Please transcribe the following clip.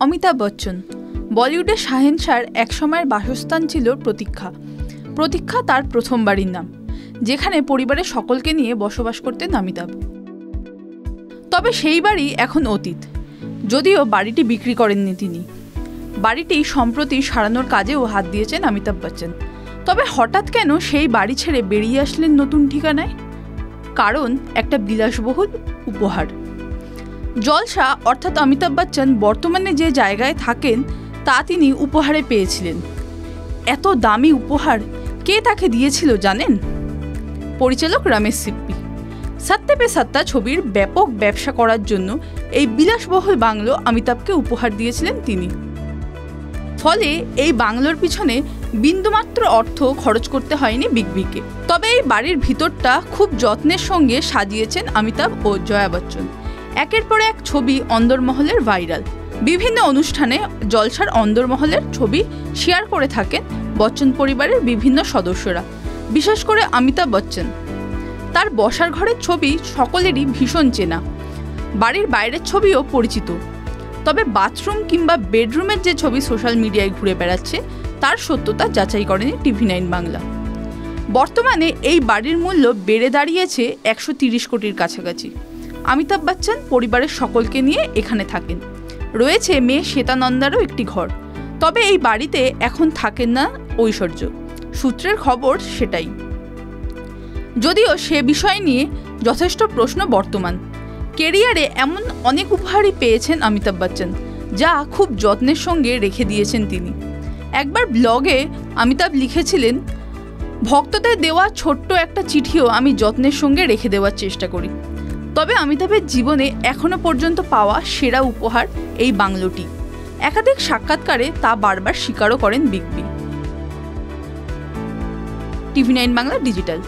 অমিতাভ বচ্চন বলিউডের শাহেনশাহর এক সময়ের বাসস্থান ছিল প্রতীক্ষা। প্রতীক্ষা তার প্রথম বাড়ির নাম, যেখানে পরিবারের সকলকে নিয়ে বসবাস করতেন অমিতাভ। তবে সেই বাড়ি এখন অতীত, যদিও বাড়িটি বিক্রি করেননি তিনি। বাড়িটি সম্প্রতি সারানোর কাজেও হাত দিয়েছেন অমিতাভ বচ্চন। তবে হঠাৎ কেন সেই বাড়ি ছেড়ে বেরিয়ে আসলেন নতুন ঠিকানায়? কারণ একটা বিলাসবহুল উপহার। জলসা অর্থাৎ অমিতাভ বচ্চন বর্তমানে যে জায়গায় থাকেন তা তিনি উপহারে পেয়েছিলেন। এত দামি উপহার কে তাকে দিয়েছিল জানেন? পরিচালক রমেশ সিপ্পি। সত্তে পে সত্তা ছবির ব্যাপক ব্যবসা করার জন্য এই বিলাসবহুল বাংলো অমিতাভকে উপহার দিয়েছিলেন তিনি। ফলে এই বাংলোর পিছনে বিন্দুমাত্র অর্থ খরচ করতে হয়নি বিগ বিকে। তবে এই বাড়ির ভিতরটা খুব যত্নের সঙ্গে সাজিয়েছেন অমিতাভ ও জয়া বচ্চন। একের পর এক ছবি অন্দরমহলের ভাইরাল। বিভিন্ন অনুষ্ঠানে জলসার অন্দরমহলের ছবি শেয়ার করে থাকেন বচ্চন পরিবারের বিভিন্ন সদস্যরা, বিশেষ করে অমিতাভ বচ্চন। তার বসার ঘরের ছবি সকলেরই ভীষণ চেনা, বাড়ির বাইরের ছবিও পরিচিত। তবে বাথরুম কিংবা বেডরুমের যে ছবি সোশ্যাল মিডিয়ায় ঘুরে বেড়াচ্ছে তার সত্যতা যাচাই করেনি TV9 বাংলা। বর্তমানে এই বাড়ির মূল্য বেড়ে দাঁড়িয়েছে 130 কোটির কাছাকাছি। অমিতাভ বচ্চন পরিবারের সকলকে নিয়ে এখানে থাকেন। রয়েছে মেয়ে শ্বেতা নন্দারও একটি ঘর। তবে এই বাড়িতে এখন থাকেন না ঐশ্বর্য, সূত্রের খবর সেটাই। যদিও সে বিষয় নিয়ে যথেষ্ট প্রশ্ন বর্তমান। কেরিয়ারে এমন অনেক উপহারই পেয়েছেন অমিতাভ বচ্চন, যা খুব যত্নের সঙ্গে রেখে দিয়েছেন তিনি। একবার ব্লগে অমিতাভ লিখেছিলেন, ভক্তদের দেওয়া ছোট্ট একটা চিঠিও আমি যত্নের সঙ্গে রেখে দেওয়ার চেষ্টা করি। তবে অমিতাভের জীবনে এখনো পর্যন্ত পাওয়া সেরা উপহার এই বাংলোটি। একাধিক সাক্ষাৎকারে তা বারবার স্বীকারও করেন big B. TV9 Bangla digital.